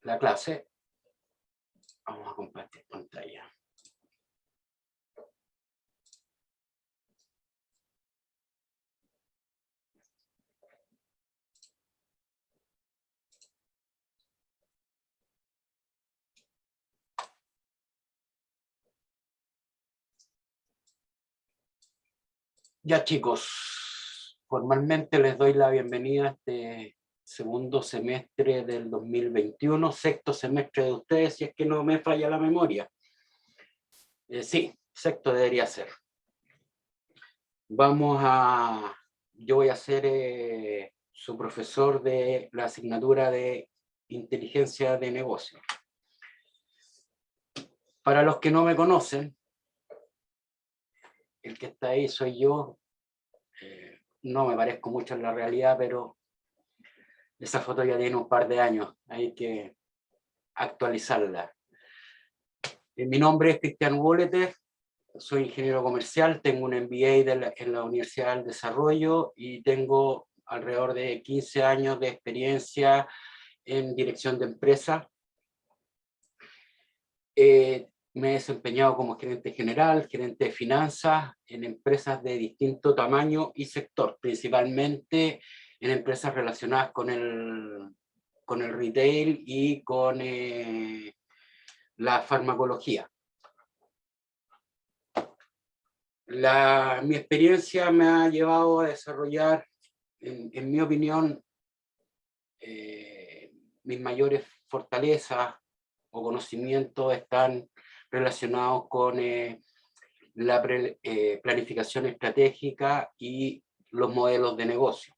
la clase. Vamos a compartir pantalla. Ya chicos, formalmente les doy la bienvenida a este segundo semestre del 2021, sexto semestre de ustedes, si es que no me falla la memoria. Sí, sexto debería ser. Yo voy a ser su profesor de la asignatura de inteligencia de negocio. Para los que no me conocen, el que está ahí soy yo. No me parezco mucho en la realidad, pero esa foto ya tiene un par de años, hay que actualizarla. Mi nombre es Cristian Wolleter, soy ingeniero comercial, tengo un MBA en la Universidad del Desarrollo y tengo alrededor de 15 años de experiencia en dirección de empresas. Me he desempeñado como gerente general, gerente de finanzas en empresas de distinto tamaño y sector, principalmente en empresas relacionadas con el retail y con la farmacología. Mi experiencia me ha llevado a desarrollar, en mi opinión, mis mayores fortalezas o conocimientos están relacionados con la planificación estratégica y los modelos de negocio.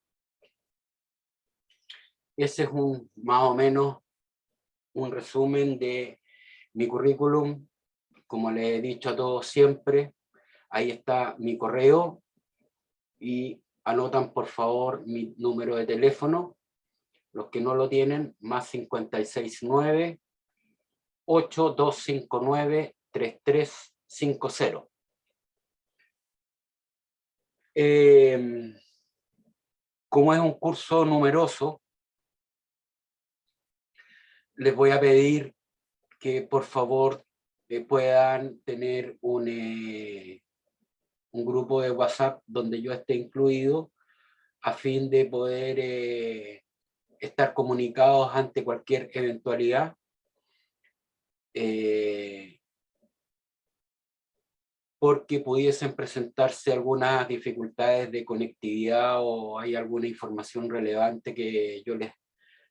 Ese es más o menos un resumen de mi currículum. Como le he dicho a todos siempre, ahí está mi correo y anotan por favor mi número de teléfono. Los que no lo tienen, más 569 8259 3350. Como es un curso numeroso, les voy a pedir que por favor puedan tener un grupo de WhatsApp donde yo esté incluido, a fin de poder estar comunicados ante cualquier eventualidad. Porque pudiesen presentarse algunas dificultades de conectividad o hay alguna información relevante que yo les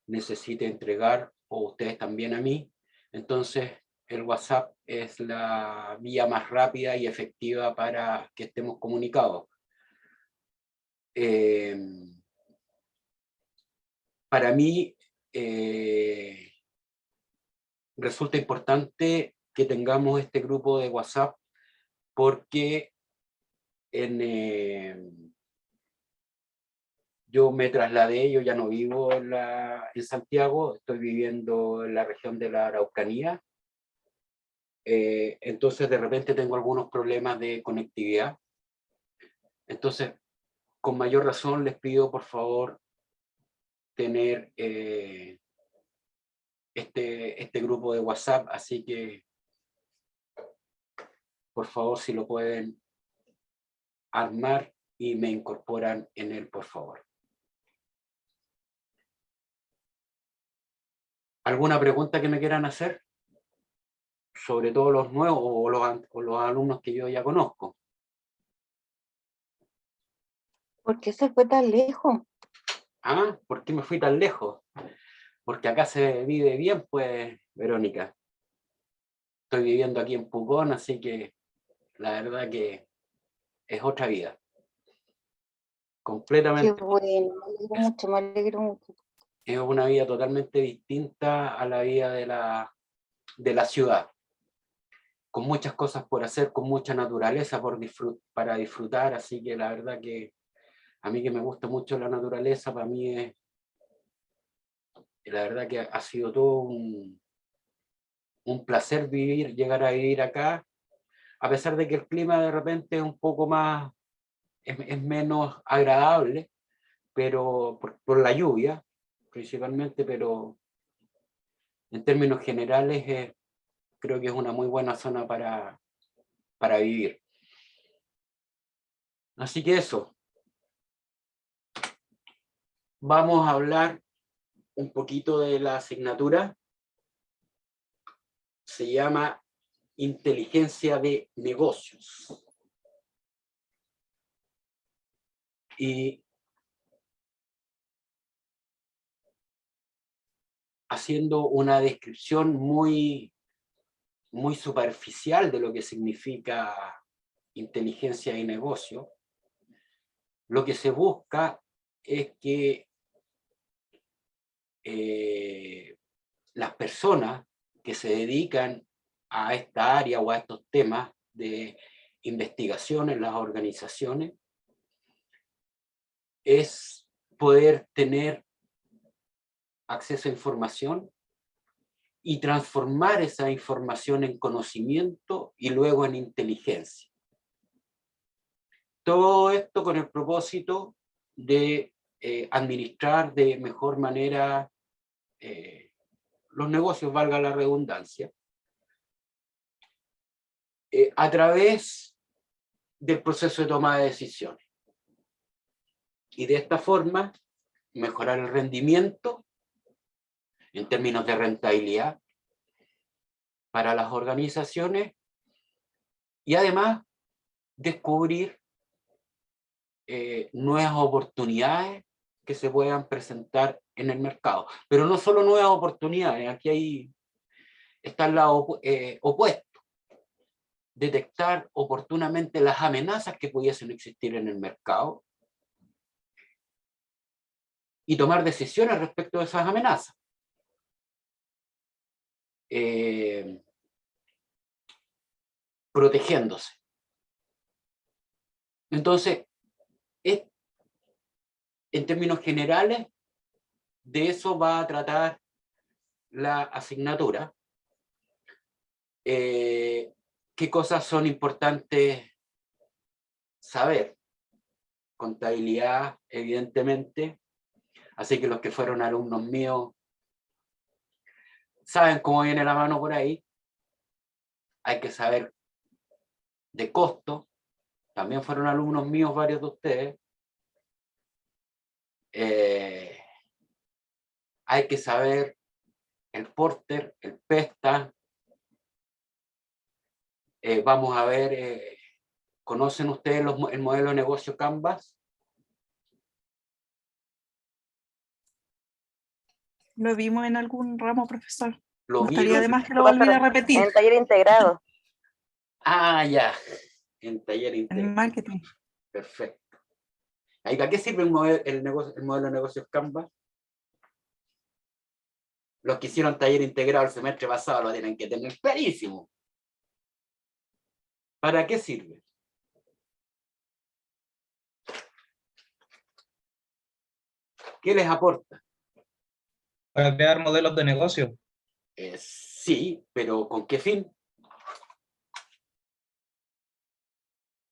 necesite entregar, o ustedes también a mí. Entonces, el WhatsApp es la vía más rápida y efectiva para que estemos comunicados. Para mí, resulta importante que tengamos este grupo de WhatsApp porque yo me trasladé, yo ya no vivo en Santiago, estoy viviendo en la región de la Araucanía. Entonces de repente tengo algunos problemas de conectividad. Entonces, con mayor razón les pido por favor tener este grupo de WhatsApp, así que por favor si lo pueden armar y me incorporan en él, por favor. ¿Alguna pregunta que me quieran hacer? Sobre todo los nuevos o los alumnos que yo ya conozco. ¿Por qué se fue tan lejos? Ah, ¿por qué me fui tan lejos? Porque acá se vive bien, pues, Verónica. Estoy viviendo aquí en Pucón, así que la verdad que es otra vida. Qué Completamente. bueno, me alegro mucho. Es una vida totalmente distinta a la vida de la ciudad. Con muchas cosas por hacer, con mucha naturaleza para disfrutar, así que la verdad que a mí que me gusta mucho la naturaleza, para mí es, la verdad que ha sido todo un placer llegar a vivir acá, a pesar de que el clima de repente es un poco más, es menos agradable, pero por la lluvia principalmente, pero en términos generales, creo que es una muy buena zona para vivir. Así que eso. Vamos a hablar un poquito de la asignatura. Se llama Inteligencia de Negocios. Y haciendo una descripción muy superficial de lo que significa inteligencia de negocio, lo que se busca es que las personas que se dedican a esta área o a estos temas de investigación en las organizaciones es poder tener acceso a información y transformar esa información en conocimiento y luego en inteligencia. Todo esto con el propósito de administrar de mejor manera los negocios, valga la redundancia, a través del proceso de toma de decisiones. Y de esta forma, mejorar el rendimiento en términos de rentabilidad para las organizaciones y además descubrir nuevas oportunidades que se puedan presentar en el mercado. Pero no solo nuevas oportunidades, aquí está el lado opuesto. Detectar oportunamente las amenazas que pudiesen existir en el mercado y tomar decisiones respecto a esas amenazas. Protegiéndose. Entonces, en términos generales, de eso va a tratar la asignatura. ¿Qué cosas son importantes saber? Contabilidad, evidentemente. Así que los que fueron alumnos míos saben cómo viene la mano por ahí. Hay que saber de costo. También fueron alumnos míos varios de ustedes. Hay que saber el Porter, el PESTA. Vamos a ver, ¿conocen ustedes el modelo de negocio Canvas? Lo vimos en algún ramo, profesor. ¿Lo No estaría vieron? de más que lo volviera a repetir. En taller integrado. Ah, ya. En taller En integrado. marketing. Perfecto. ¿Ahí para qué sirve el modelo de negocios Canvas? Los que hicieron taller integrado el semestre pasado lo tienen que tener clarísimo. ¿Para qué sirve? ¿Qué les aporta? Para crear modelos de negocio. Sí, pero ¿con qué fin?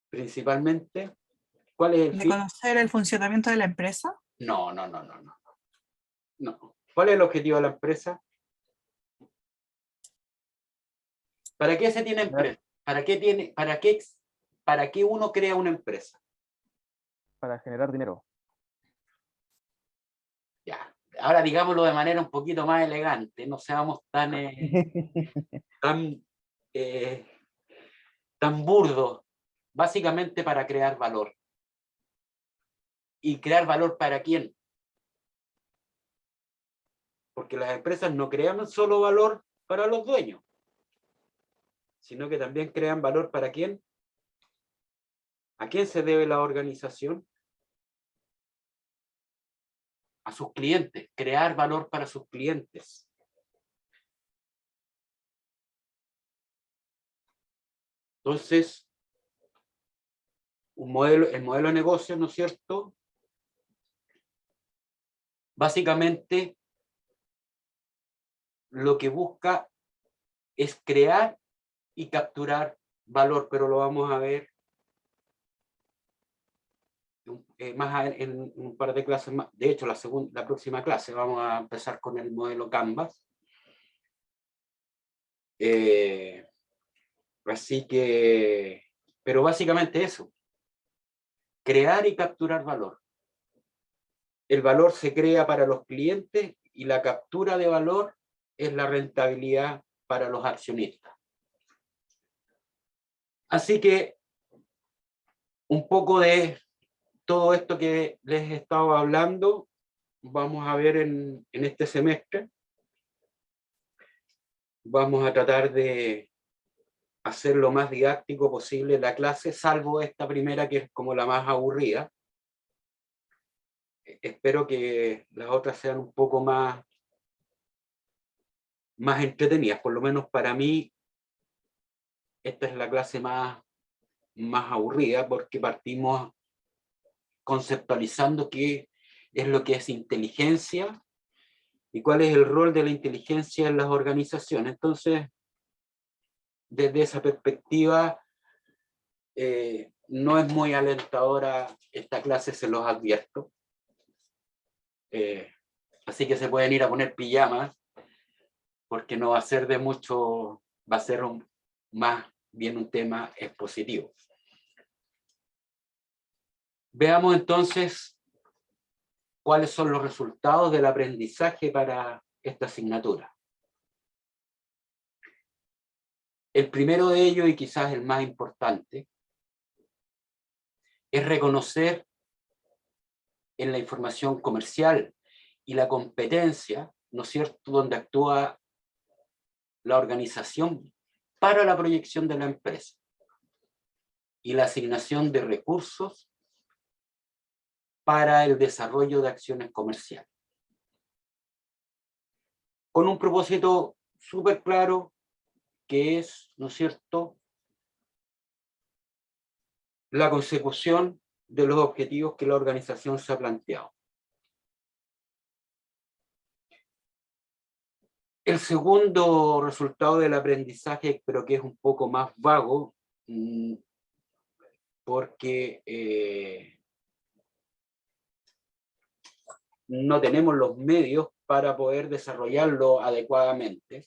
Principalmente, ¿cuál es el De fin? conocer el funcionamiento de la empresa. No. ¿Cuál es el objetivo de la empresa? ¿Para qué se tiene empresa? ¿Para qué uno crea una empresa? Para generar dinero. Ya. Ahora digámoslo de manera un poquito más elegante, no seamos tan burdos. Básicamente para crear valor. ¿Y crear valor para quién? Porque las empresas no crean solo valor para los dueños, sino que también crean valor para quién. ¿A quién se debe la organización? A sus clientes, crear valor para sus clientes. Entonces, el modelo de negocio, ¿no es cierto? Básicamente, lo que busca es crear y capturar valor, pero lo vamos a ver más en un par de clases más. De hecho, la próxima clase vamos a empezar con el modelo Canvas. Así que, pero básicamente eso, crear y capturar valor. El valor se crea para los clientes y la captura de valor es la rentabilidad para los accionistas. Así que un poco de todo esto que les he estado hablando, vamos a ver en este semestre. Vamos a tratar de hacer lo más didáctico posible la clase, salvo esta primera que es como la más aburrida. Espero que las otras sean un poco más entretenidas, por lo menos para mí esta es la clase más aburrida porque partimos conceptualizando qué es lo que es inteligencia y cuál es el rol de la inteligencia en las organizaciones. Entonces, desde esa perspectiva, no es muy alentadora esta clase, se los advierto. Así que se pueden ir a poner pijamas, porque no va a ser de mucho, va a ser más bien un tema expositivo. Veamos entonces cuáles son los resultados del aprendizaje para esta asignatura. El primero de ellos, y quizás el más importante, es reconocer en la información comercial y la competencia, ¿no es cierto?, donde actúa la organización para la proyección de la empresa y la asignación de recursos para el desarrollo de acciones comerciales. Con un propósito súper claro que es, ¿no es cierto?, la consecución de los objetivos que la organización se ha planteado. El segundo resultado del aprendizaje, pero que es un poco más vago, porque no tenemos los medios para poder desarrollarlo adecuadamente,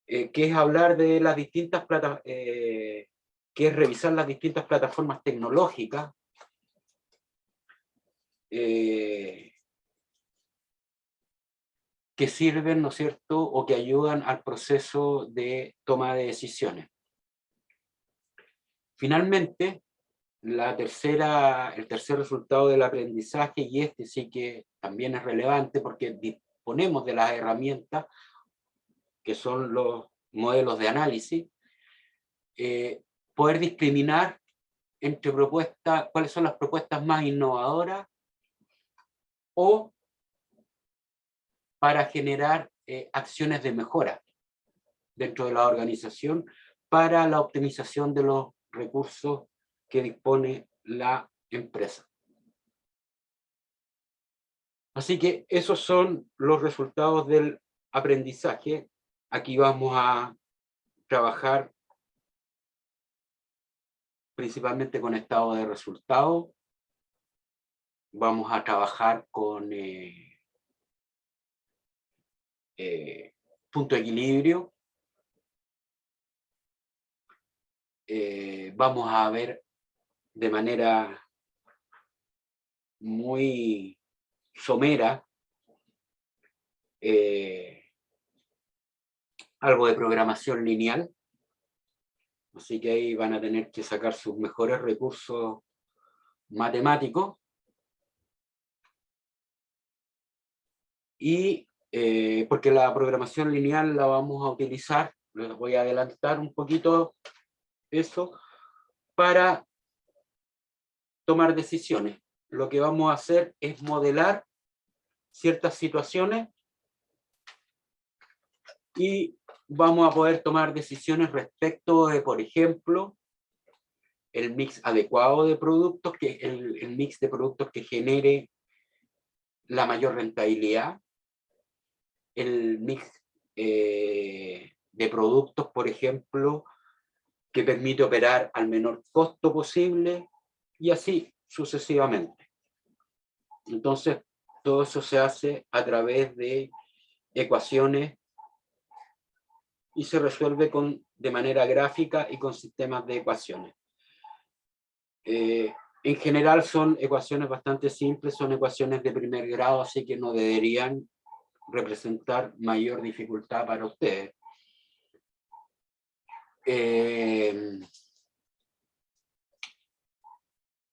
que es hablar de las distintas plataformas, que es revisar las distintas plataformas tecnológicas que sirven, ¿no es cierto?, o que ayudan al proceso de toma de decisiones. Finalmente, el tercer resultado del aprendizaje, y este sí que también es relevante porque disponemos de las herramientas que son los modelos de análisis, poder discriminar entre propuestas, cuáles son las propuestas más innovadoras o para generar acciones de mejora dentro de la organización para la optimización de los recursos que dispone la empresa. Así que esos son los resultados del aprendizaje. Aquí vamos a trabajar principalmente con estado de resultado. Vamos a trabajar con punto de equilibrio. Vamos a ver de manera muy somera algo de programación lineal. Así que ahí van a tener que sacar sus mejores recursos matemáticos. Y porque la programación lineal la vamos a utilizar, les voy a adelantar un poquito eso, para tomar decisiones. Lo que vamos a hacer es modelar ciertas situaciones y vamos a poder tomar decisiones respecto de, por ejemplo, el mix adecuado de productos, que el mix de productos que genere la mayor rentabilidad, el mix de productos, por ejemplo, que permite operar al menor costo posible, y así sucesivamente. Entonces, todo eso se hace a través de ecuaciones y se resuelve de manera gráfica y con sistemas de ecuaciones. En general son ecuaciones bastante simples, son ecuaciones de primer grado, así que no deberían representar mayor dificultad para ustedes.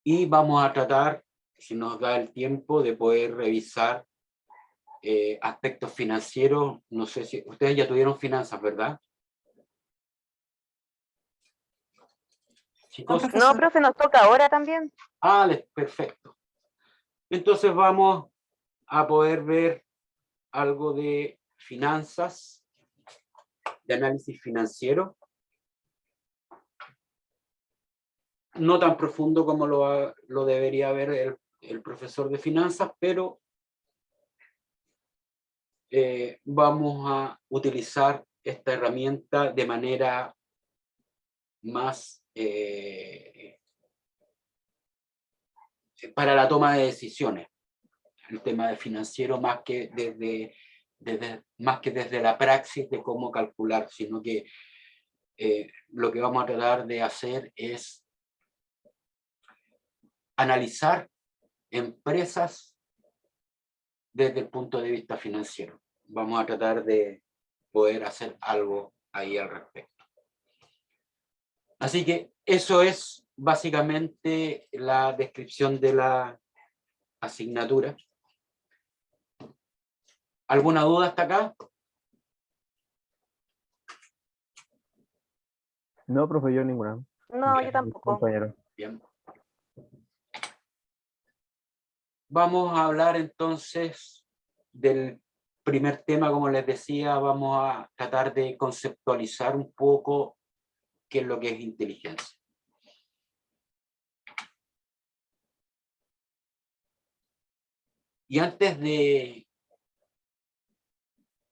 Y vamos a tratar, si nos da el tiempo, de poder revisar aspectos financieros. No sé si ustedes ya tuvieron finanzas, ¿verdad? Chicos. No, No, profe, nos toca ahora también. Ah, perfecto. Entonces vamos a poder ver algo de finanzas, de análisis financiero. No tan profundo como lo debería ver el profesor de finanzas, pero vamos a utilizar esta herramienta de manera más para la toma de decisiones. El tema de financiero más que desde la praxis de cómo calcular, sino que lo que vamos a tratar de hacer es analizar empresas desde el punto de vista financiero. Vamos a tratar de poder hacer algo ahí al respecto. Así que eso es básicamente la descripción de la asignatura. ¿Alguna duda hasta acá? No, profe, yo ninguna. No, Bien. yo tampoco. Compañero. Bien. Vamos a hablar entonces del primer tema, como les decía, vamos a tratar de conceptualizar un poco qué es lo que es inteligencia. Y antes de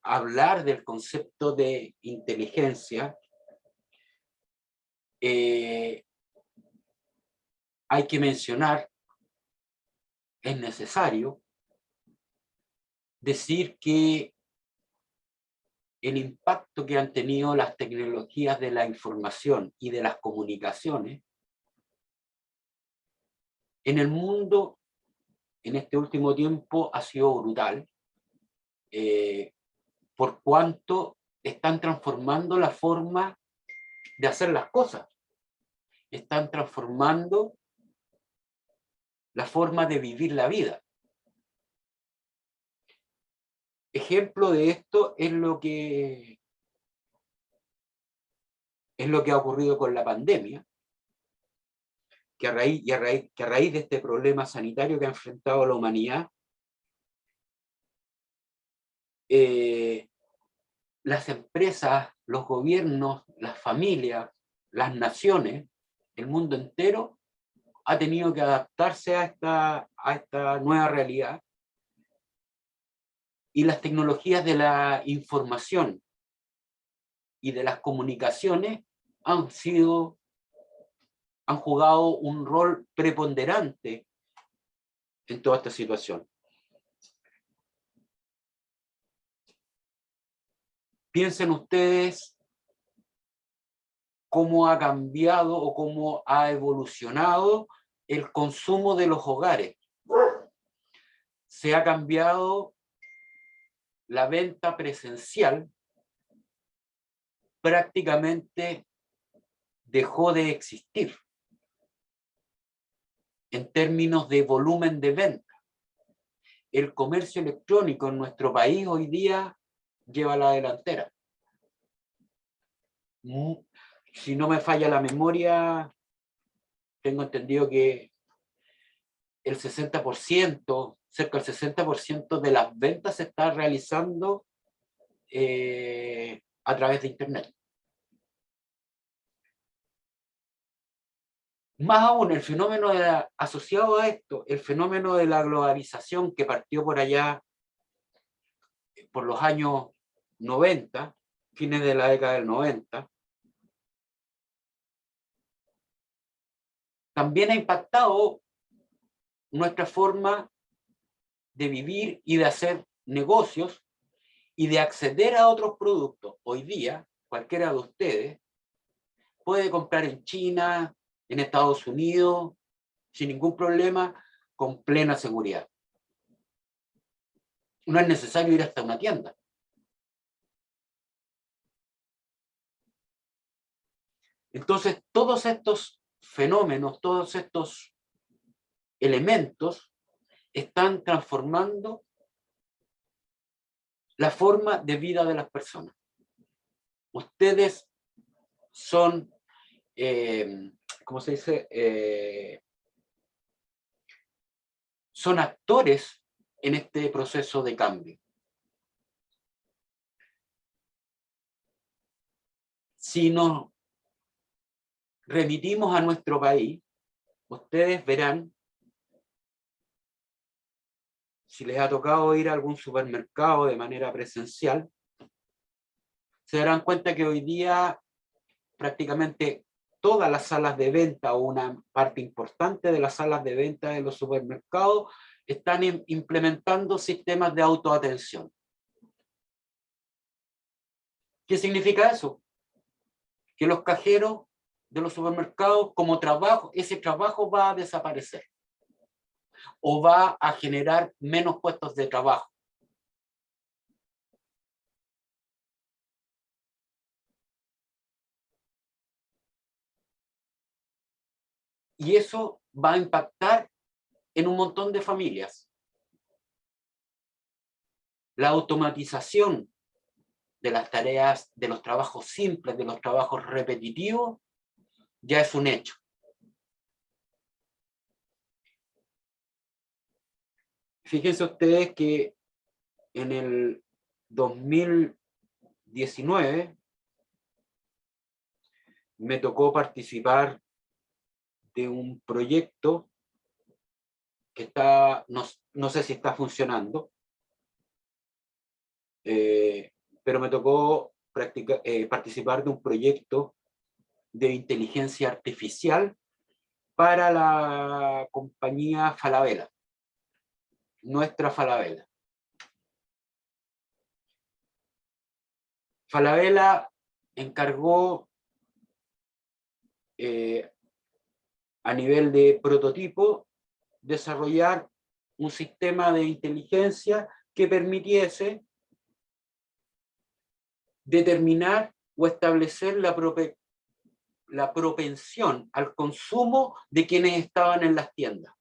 hablar del concepto de inteligencia, hay que mencionar, es necesario decir que el impacto que han tenido las tecnologías de la información y de las comunicaciones en el mundo en este último tiempo ha sido brutal, por cuanto están transformando la forma de hacer las cosas, están transformando la forma de vivir la vida. Ejemplo de esto es lo que ha ocurrido con la pandemia, que a raíz de este problema sanitario que ha enfrentado la humanidad, las empresas, los gobiernos, las familias, las naciones, el mundo entero ha tenido que adaptarse a esta nueva realidad, y las tecnologías de la información y de las comunicaciones han jugado un rol preponderante en toda esta situación. Piensen ustedes cómo ha cambiado o cómo ha evolucionado el consumo de los hogares. Se ha cambiado la venta presencial, prácticamente dejó de existir en términos de volumen de venta. El comercio electrónico en nuestro país hoy día lleva la delantera. Si no me falla la memoria, tengo entendido que el 60%, cerca del 60% de las ventas se está realizando a través de Internet. Más aún, el fenómeno asociado a esto, el fenómeno de la globalización que partió por allá, por los años 90, fines de la década del 90, también ha impactado nuestra forma de vivir y de hacer negocios y de acceder a otros productos. Hoy día, cualquiera de ustedes, puede comprar en China, en Estados Unidos, sin ningún problema, con plena seguridad. No es necesario ir hasta una tienda. Entonces, todos estos fenómenos, todos estos elementos están transformando la forma de vida de las personas. Ustedes son, ¿cómo se dice? Son actores en este proceso de cambio. Si nos remitimos a nuestro país, ustedes verán, si les ha tocado ir a algún supermercado de manera presencial, se darán cuenta que hoy día prácticamente todas las salas de venta o una parte importante de las salas de venta de los supermercados están implementando sistemas de autoatención. ¿Qué significa eso? Que los cajeros de los supermercados como trabajo, ese trabajo va a desaparecer o va a generar menos puestos de trabajo. Y eso va a impactar en un montón de familias. La automatización de las tareas, de los trabajos simples, de los trabajos repetitivos, ya es un hecho. Fíjense ustedes que en el 2019 me tocó participar de un proyecto que está, no sé si está funcionando, pero me tocó participar de un proyecto de inteligencia artificial para la compañía Falabella, nuestra Falabella. Falabella encargó a nivel de prototipo desarrollar un sistema de inteligencia que permitiese determinar o establecer la propensión al consumo de quienes estaban en las tiendas.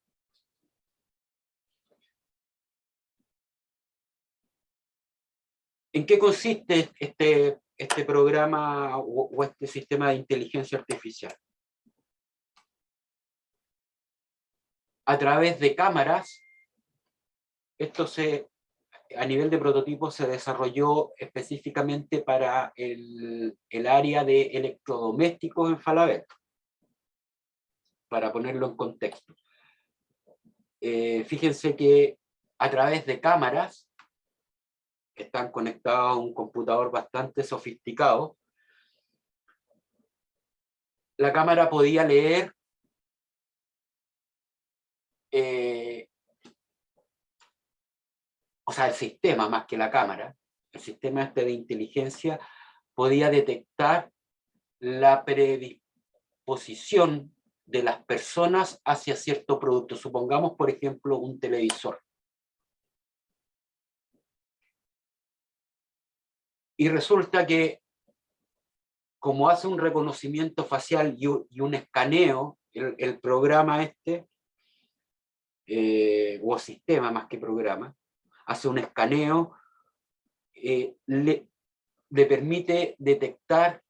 ¿En qué consiste este programa o este sistema de inteligencia artificial? A través de cámaras, a nivel de prototipo se desarrolló específicamente para el área de electrodomésticos en Falabella, para ponerlo en contexto. Fíjense que a través de cámaras, que están conectadas a un computador bastante sofisticado, la cámara podía leer o sea, el sistema más que la cámara, el sistema de inteligencia podía detectar la predisposición de las personas hacia cierto producto. Supongamos, por ejemplo, un televisor. Y resulta que, como hace un reconocimiento facial y un escaneo, el programa o sistema más que programa, hace un escaneo, le permite detectar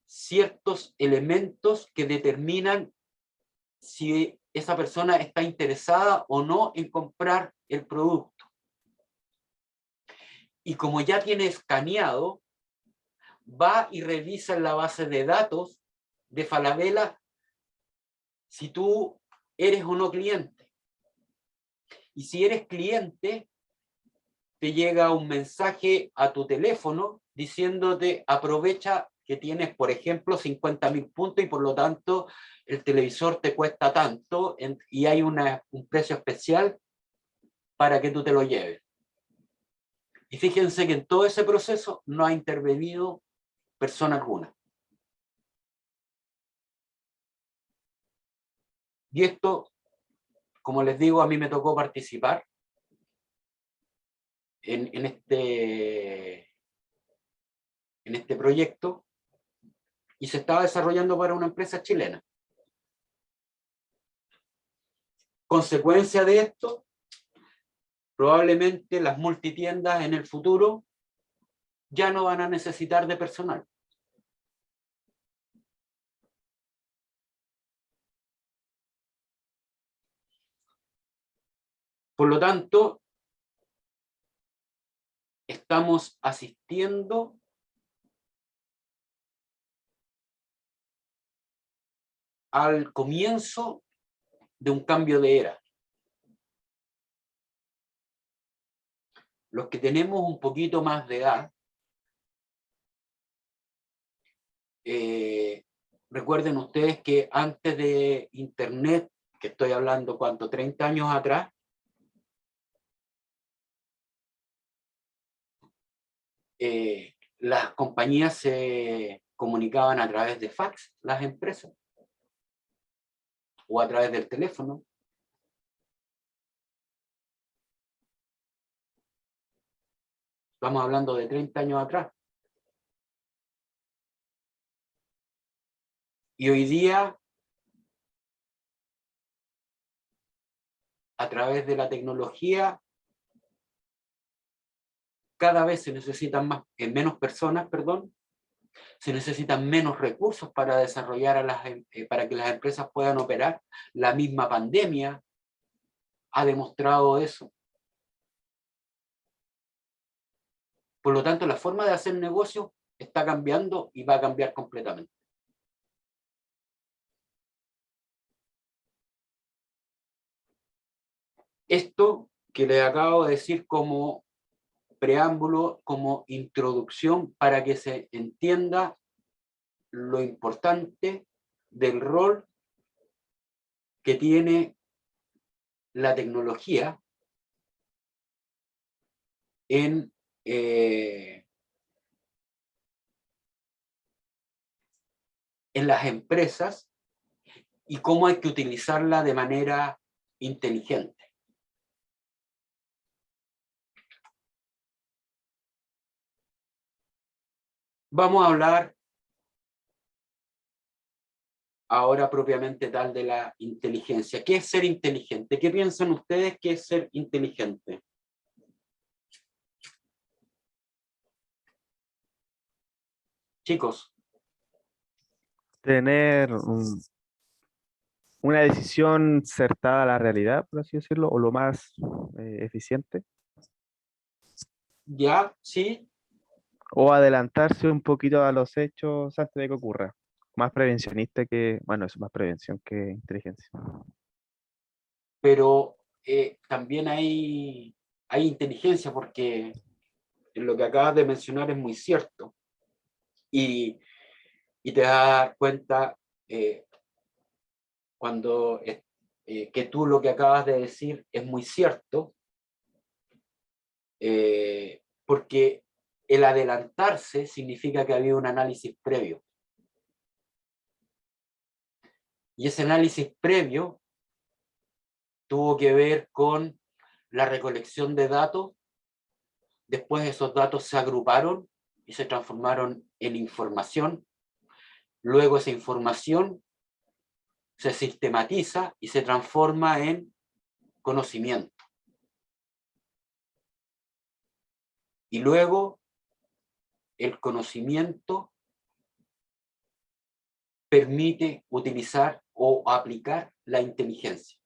ciertos elementos que determinan si esa persona está interesada o no en comprar el producto. Y como ya tiene escaneado, va y revisa en la base de datos de Falabella si tú eres o no cliente. Y si eres cliente, te llega un mensaje a tu teléfono diciéndote aprovecha que tienes, por ejemplo, 50.000 puntos y por lo tanto el televisor te cuesta tanto y hay un precio especial para que tú te lo lleves. Y fíjense que en todo ese proceso no ha intervenido persona alguna. Y esto, como les digo, a mí me tocó participar en este proyecto, y se estaba desarrollando para una empresa chilena. Consecuencia de esto, probablemente las multitiendas en el futuro ya no van a necesitar de personal. Por lo tanto, estamos asistiendo al comienzo de un cambio de era. Los que tenemos un poquito más de edad, recuerden ustedes que antes de Internet, que estoy hablando, ¿cuánto? 30 años atrás, las compañías se comunicaban a través de fax, las empresas, o a través del teléfono. Estamos hablando de 30 años atrás. Y hoy día, a través de la tecnología, cada vez se necesitan menos personas, se necesitan menos recursos para desarrollar para que las empresas puedan operar. La misma pandemia ha demostrado eso. Por lo tanto, la forma de hacer negocio está cambiando y va a cambiar completamente. Esto que les acabo de decir como preámbulo, como introducción, para que se entienda lo importante del rol que tiene la tecnología en las empresas y cómo hay que utilizarla de manera inteligente. Vamos a hablar ahora propiamente tal de la inteligencia. ¿Qué es ser inteligente? ¿Qué piensan ustedes que es ser inteligente? Chicos. Tener una decisión certada a la realidad, por así decirlo, o lo más eficiente, ¿Ya? ¿Sí? o adelantarse un poquito a los hechos antes de que ocurra. Más prevencionista que, bueno, es más prevención que inteligencia. Pero también hay inteligencia, porque lo que acabas de mencionar es muy cierto. Y te das cuenta cuando que tú lo que acabas de decir es muy cierto, porque el adelantarse significa que había un análisis previo. Y ese análisis previo tuvo que ver con la recolección de datos. Después esos datos se agruparon y se transformaron en información. Luego esa información se sistematiza y se transforma en conocimiento. Y luego el conocimiento permite utilizar o aplicar la inteligencia.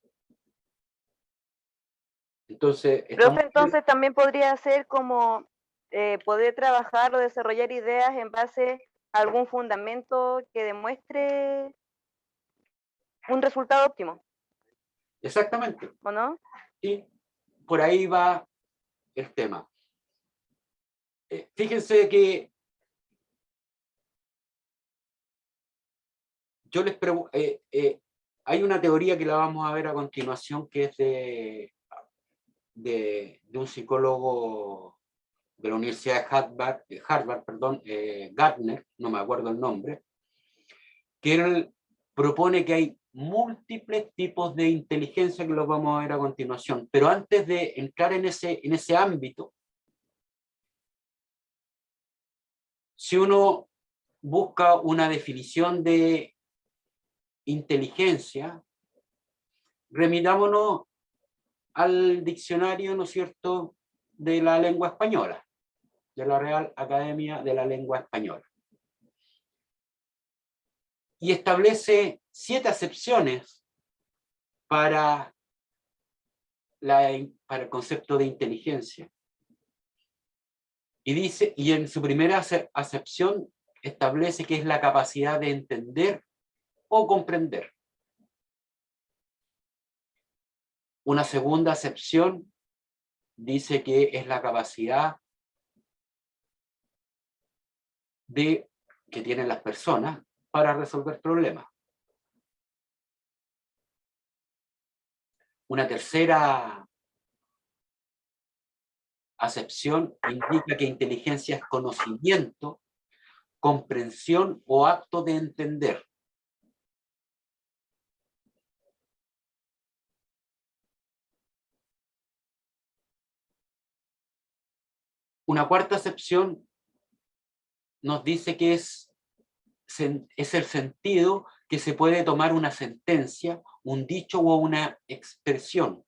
Entonces, Profe, entonces también podría ser como poder trabajar o desarrollar ideas en base a algún fundamento que demuestre un resultado óptimo, exactamente. ¿o no? Y por ahí va el tema. Fíjense que yo les pregunto, hay una teoría que la vamos a ver a continuación, que es de un psicólogo de la Universidad de Harvard, Gartner, no me acuerdo el nombre, que él propone que hay múltiples tipos de inteligencia que los vamos a ver a continuación. Pero antes de entrar en ese ámbito, si uno busca una definición de inteligencia, remitámonos al diccionario, ¿no es cierto?, de la lengua española, de la Real Academia de la Lengua Española. Y establece 7 acepciones para el concepto de inteligencia. Y dice, y en su primera acepción establece que es la capacidad de entender o comprender. Una segunda acepción dice que es la capacidad que tienen las personas para resolver problemas. Una tercera acepción indica que inteligencia es conocimiento, comprensión o acto de entender. Una cuarta acepción nos dice que es el sentido que se puede tomar una sentencia, un dicho o una expresión.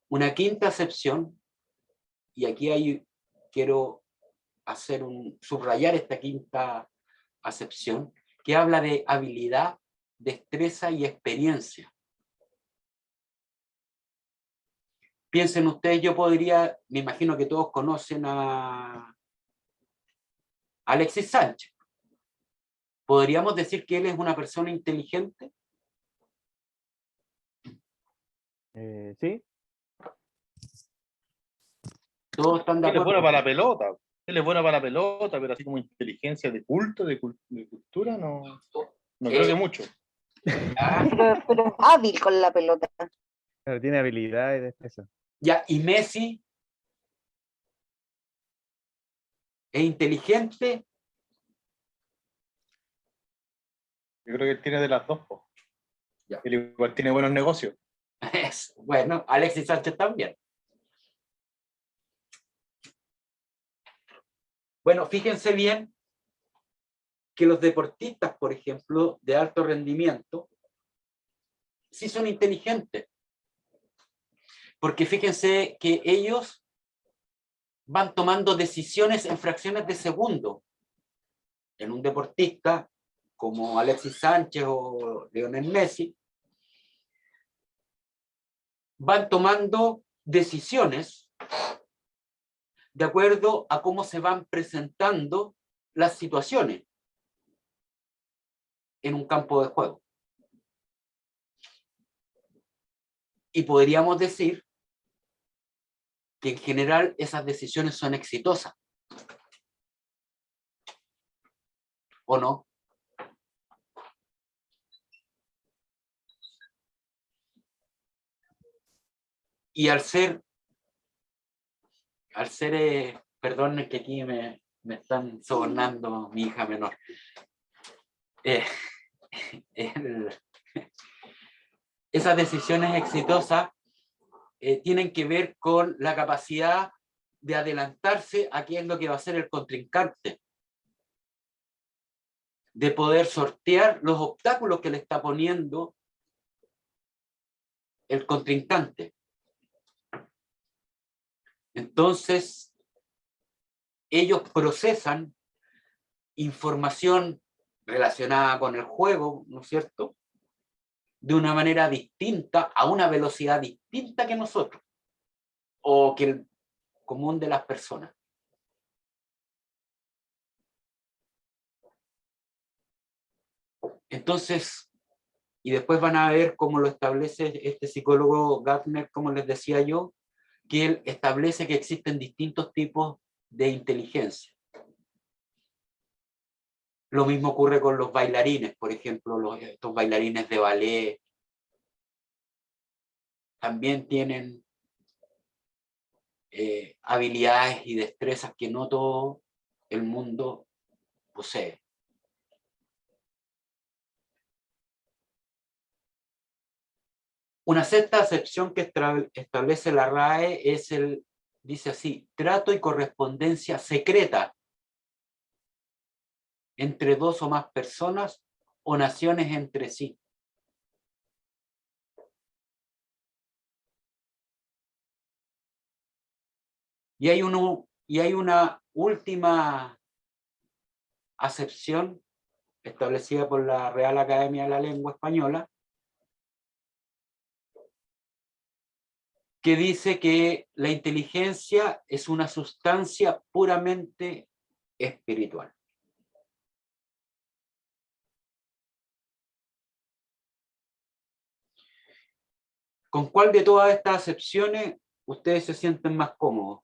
Una quinta acepción, y aquí quiero subrayar esta quinta acepción, que habla de habilidad, destreza y experiencia. Piensen ustedes, me imagino que todos conocen a Alexis Sánchez. ¿Podríamos decir que él es una persona inteligente? Sí, Todos están de Él es bueno acuerdo. para la pelota. Él es bueno para la pelota, pero así como inteligencia de culto, de cultura, no creo que mucho. Pero es hábil con la pelota. pero tiene habilidad y destreza. Ya, ¿y Messi es inteligente? Yo creo que él tiene de las dos. Po. Ya. Él igual tiene buenos negocios. Bueno, Alexis Sánchez también. Bueno, fíjense bien que los deportistas, por ejemplo, de alto rendimiento, sí son inteligentes. Porque fíjense que ellos van tomando decisiones en fracciones de segundo. En un deportista como Alexis Sánchez o Lionel Messi, van tomando decisiones de acuerdo a cómo se van presentando las situaciones en un campo de juego. Y podríamos decir que en general esas decisiones son exitosas. ¿O no? Y al ser, perdón, que aquí me están sobornando mi hija menor. Esas decisiones exitosas tienen que ver con la capacidad de adelantarse a qué es lo que va a hacer el contrincante, de poder sortear los obstáculos que le está poniendo el contrincante. Entonces, ellos procesan información relacionada con el juego, ¿no es cierto?, de una manera distinta, a una velocidad distinta que nosotros, o que el común de las personas. Entonces, y después van a ver cómo lo establece este psicólogo Gartner, como les decía yo, que él establece que existen distintos tipos de inteligencia. Lo mismo ocurre con los bailarines, por ejemplo, estos bailarines de ballet también tienen habilidades y destrezas que no todo el mundo posee. Una sexta acepción que establece la RAE es dice así, trato y correspondencia secreta entre dos o más personas o naciones entre sí. Y hay una última acepción establecida por la Real Academia de la Lengua Española, que dice que la inteligencia es una sustancia puramente espiritual. ¿Con cuál de todas estas acepciones ustedes se sienten más cómodos?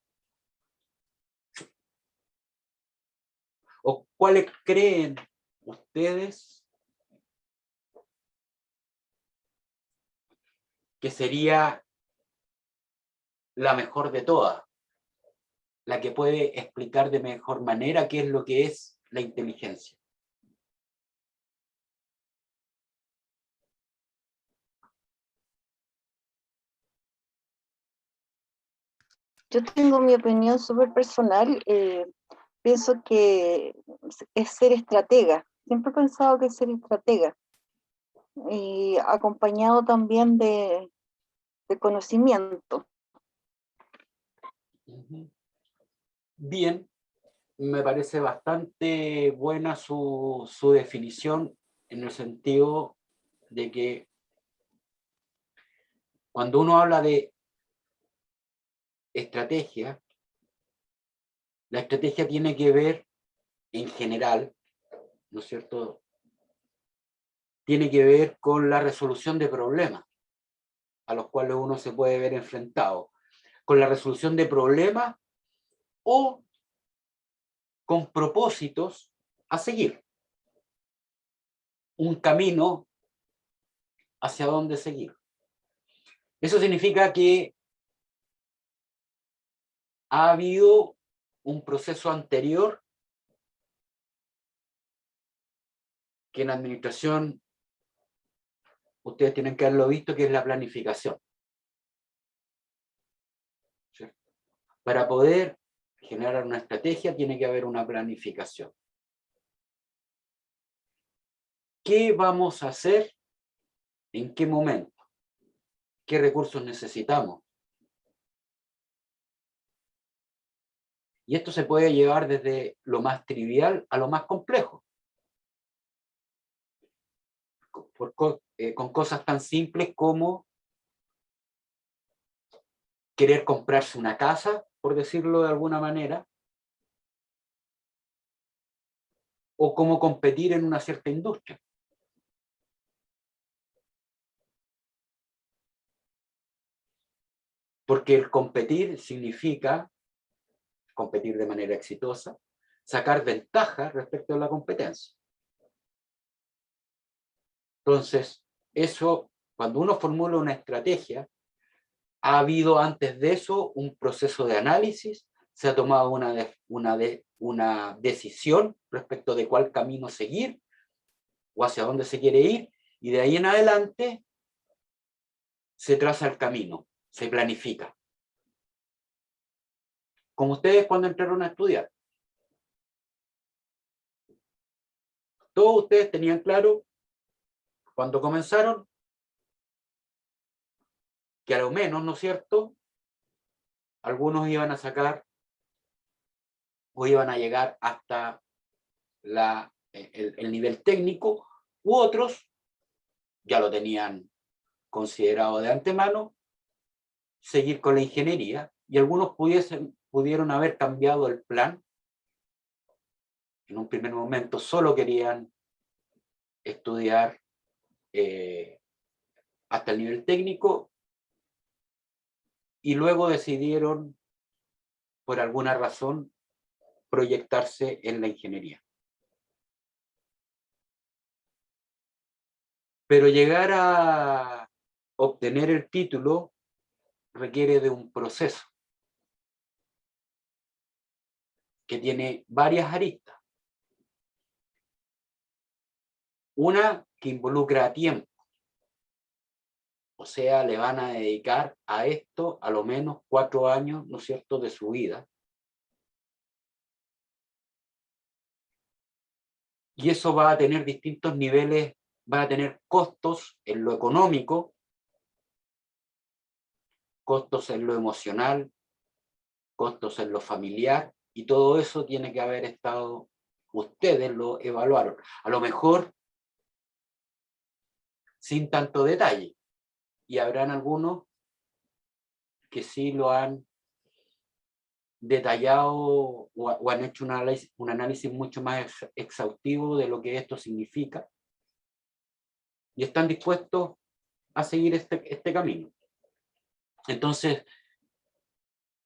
¿O cuáles creen ustedes que sería la mejor de todas? La que puede explicar de mejor manera qué es lo que es la inteligencia. Yo tengo mi opinión súper personal. Pienso que es ser estratega. Siempre he pensado que es ser estratega. Y acompañado también de conocimiento. Bien, me parece bastante buena su definición, en el sentido de que cuando uno habla de estrategia, la estrategia tiene que ver, en general, ¿no es cierto?, tiene que ver con la resolución de problemas a los cuales uno se puede ver enfrentado, con la resolución de problemas o con propósitos a seguir, un camino hacia dónde seguir. Eso significa que ha habido un proceso anterior que en administración ustedes tienen que haberlo visto, que es la planificación. ¿Sí? Para poder generar una estrategia tiene que haber una planificación. ¿Qué vamos a hacer? ¿En qué momento? ¿Qué recursos necesitamos? Y esto se puede llevar desde lo más trivial a lo más complejo. Con cosas tan simples como querer comprarse una casa, por decirlo de alguna manera, o cómo competir en una cierta industria. Porque el competir significa competir de manera exitosa, sacar ventaja respecto a la competencia. Entonces, eso, cuando uno formula una estrategia, ha habido antes de eso un proceso de análisis, se ha tomado una decisión respecto de cuál camino seguir o hacia dónde se quiere ir, y de ahí en adelante se traza el camino, se planifica. Como ustedes cuando entraron a estudiar. Todos ustedes tenían claro, cuando comenzaron, que a lo menos, ¿no es cierto?, algunos iban a sacar o iban a llegar hasta el nivel técnico, u otros ya lo tenían considerado de antemano, seguir con la ingeniería, y algunos pudieron haber cambiado el plan. En un primer momento solo querían estudiar hasta el nivel técnico, y luego decidieron, por alguna razón, proyectarse en la ingeniería. Pero llegar a obtener el título requiere de un proceso. que tiene varias aristas. Una que involucra a tiempo. O sea, le van a dedicar a esto a lo menos 4 años, ¿no es cierto?, de su vida. Y eso va a tener distintos niveles, va a tener costos en lo económico, costos en lo emocional, costos en lo familiar, y todo eso tiene que haber estado, ustedes lo evaluaron. A lo mejor sin tanto detalle. Y habrán algunos que sí lo han detallado o han hecho un análisis mucho más exhaustivo de lo que esto significa y están dispuestos a seguir este camino. Entonces,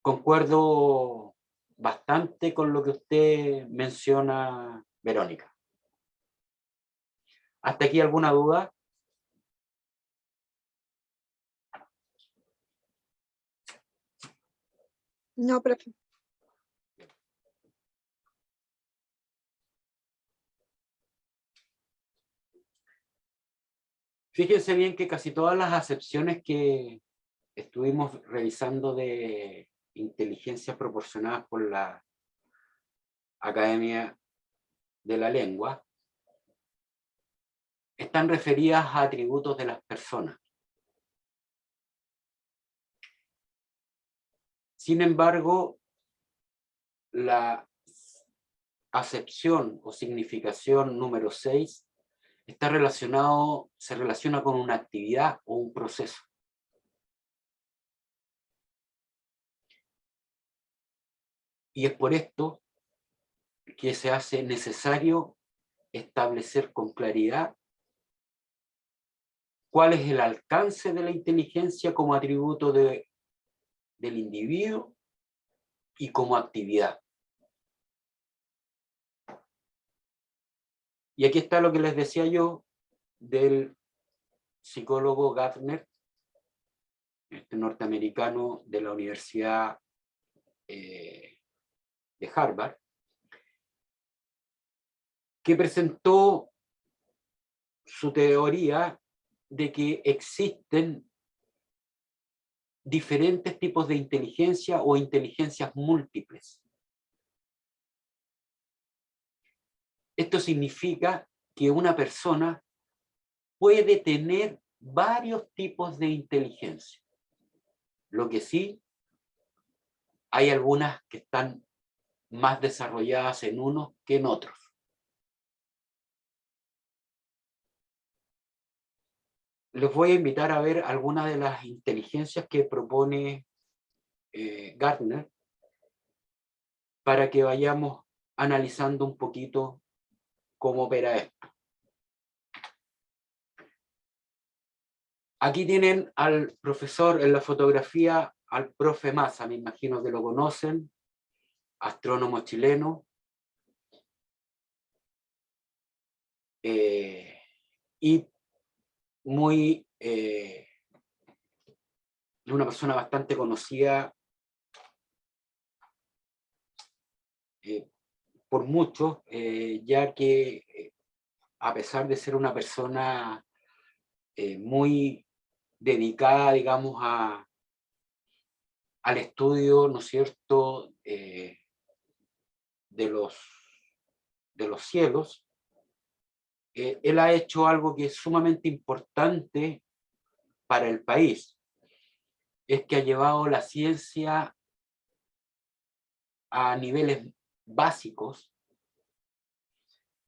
concuerdo bastante con lo que usted menciona, Verónica. ¿Hasta aquí alguna duda? No, profe. Fíjense bien que casi todas las acepciones que estuvimos revisando de inteligencia proporcionadas por la Academia de la Lengua están referidas a atributos de las personas. Sin embargo, la acepción o significación número 6 se relaciona con una actividad o un proceso. Y es por esto que se hace necesario establecer con claridad cuál es el alcance de la inteligencia como atributo del individuo y como actividad. Y aquí está lo que les decía yo del psicólogo Gardner, este norteamericano de la Universidad de Harvard, que presentó su teoría de que existen diferentes tipos de inteligencia o inteligencias múltiples. Esto significa que una persona puede tener varios tipos de inteligencia. Lo que sí, hay algunas que están más desarrolladas en unos que en otros. Les voy a invitar a ver algunas de las inteligencias que propone Gardner para que vayamos analizando un poquito cómo opera esto. Aquí tienen al profesor en la fotografía, al profe Massa, me imagino que lo conocen, astrónomo chileno, y muy una persona bastante conocida por muchos, ya que a pesar de ser una persona muy dedicada, digamos, al estudio, ¿no es cierto?, de los cielos, él ha hecho algo que es sumamente importante para el país, es que ha llevado la ciencia a niveles básicos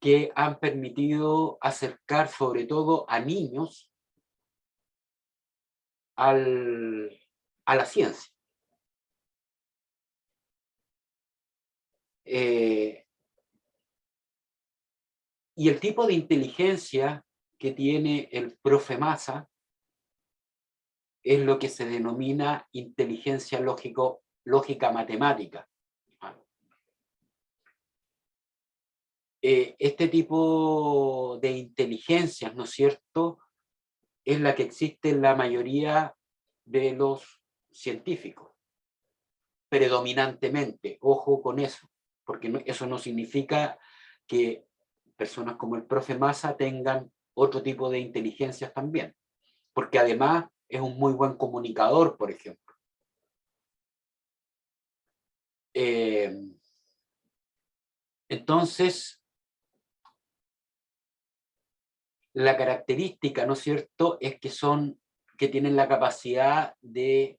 que han permitido acercar sobre todo a niños a la ciencia. Y el tipo de inteligencia que tiene el profe Massa es lo que se denomina inteligencia lógica matemática. Este tipo de inteligencias, ¿no es cierto?, es la que existe en la mayoría de los científicos, predominantemente, ojo con eso. porque eso no significa que personas como el profe Massa tengan otro tipo de inteligencias también, porque además es un muy buen comunicador, por ejemplo. Entonces, la característica, ¿no es cierto?, es que tienen la capacidad de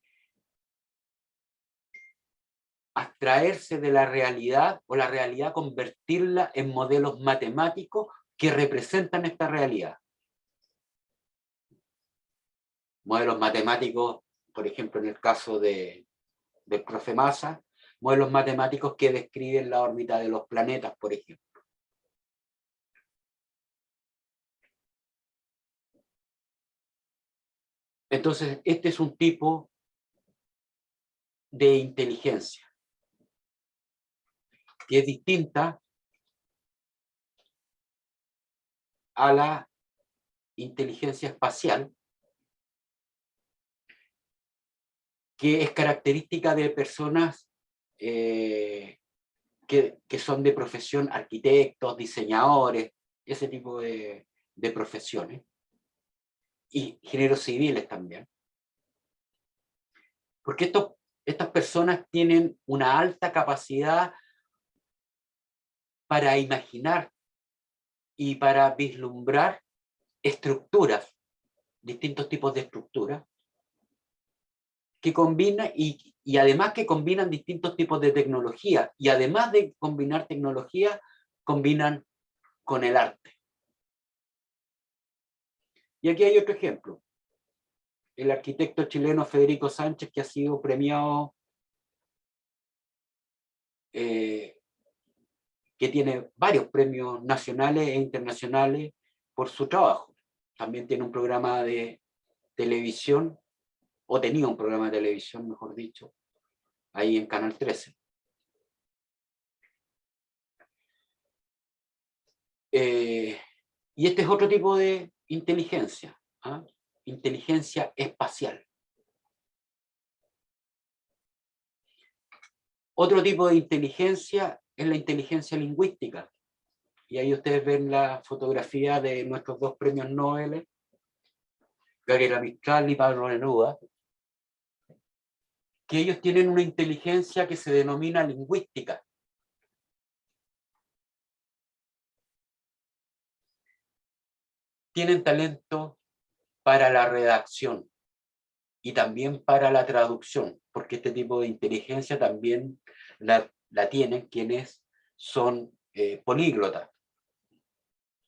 abstraerse de la realidad, o la realidad convertirla en modelos matemáticos que representan esta realidad. Modelos matemáticos, por ejemplo, en el caso del profe Massa, modelos matemáticos que describen la órbita de los planetas, por ejemplo. Entonces, este es un tipo de inteligencia que es distinta a la inteligencia espacial, que es característica de personas que son de profesión, arquitectos, diseñadores, ese tipo de profesiones, y ingenieros civiles también. Porque estas personas tienen una alta capacidad para imaginar y para vislumbrar estructuras, distintos tipos de estructuras, que combinan y además que combinan distintos tipos de tecnología, y además de combinar tecnología, combinan con el arte. Y aquí hay otro ejemplo. El arquitecto chileno Federico Sánchez, que ha sido premiado, que tiene varios premios nacionales e internacionales por su trabajo. También tiene un programa de televisión, o tenía un programa de televisión, mejor dicho, ahí en Canal 13. Y este es otro tipo de inteligencia, ¿ah? Inteligencia espacial. Otro tipo de inteligencia es la inteligencia lingüística. Y ahí ustedes ven la fotografía de nuestros dos premios Nobel, Gabriela Mistral y Pablo Neruda, que ellos tienen una inteligencia que se denomina lingüística. Tienen talento para la redacción y también para la traducción, porque este tipo de inteligencia también la tienen quienes son políglotas.